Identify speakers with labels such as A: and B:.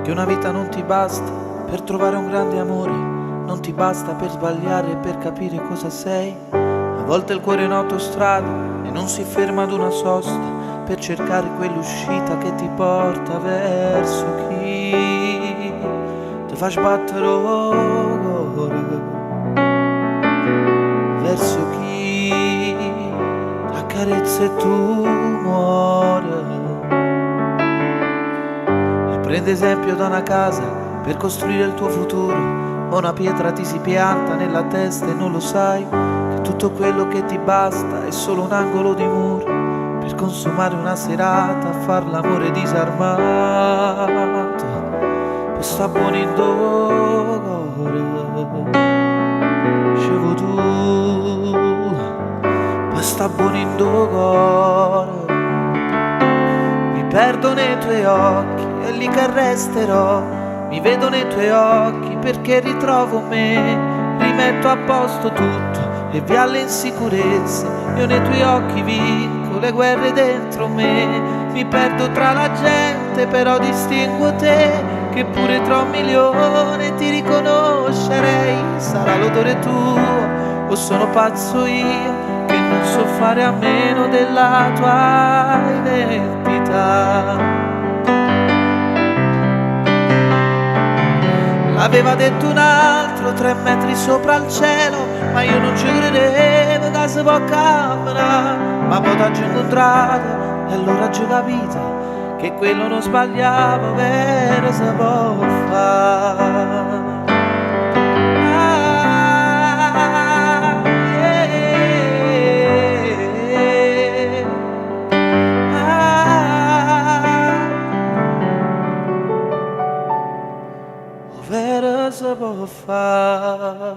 A: che una vita non ti basta per trovare un grande amore, non ti basta per sbagliare e per capire cosa sei. A volte il cuore è in autostrada e non si ferma ad una sosta per cercare quell'uscita che ti porta verso chi ti fa sbattere il cuore, verso chi ti accarezza e tu muori. Prende esempio da una casa per costruire il tuo futuro, o una pietra ti si pianta nella testa e non lo sai, che tutto quello che ti basta è solo un angolo di muro per consumare una serata a far l'amore disarmato. Poi sta buono in cuore, scevo tu, poi sta buono in cuore. Mi perdo nei tuoi occhi e lì che resterò, mi vedo nei tuoi occhi perché ritrovo me, rimetto a posto tutto e via le insicurezze. Io nei tuoi occhi vinco le guerre dentro me, mi perdo tra la gente però distingo te, che pure tra 1.000.000 ti riconoscerei. Sarà l'odore tuo o sono pazzo io che non so fare a meno della tua identità. L'aveva detto un altro 3 metri sopra il cielo, ma io non ci credevo che si può camminare. Ma poi t'ho incontrato e allora ho capito che quello non sbagliavo, vero si può fare. Vera si può fare.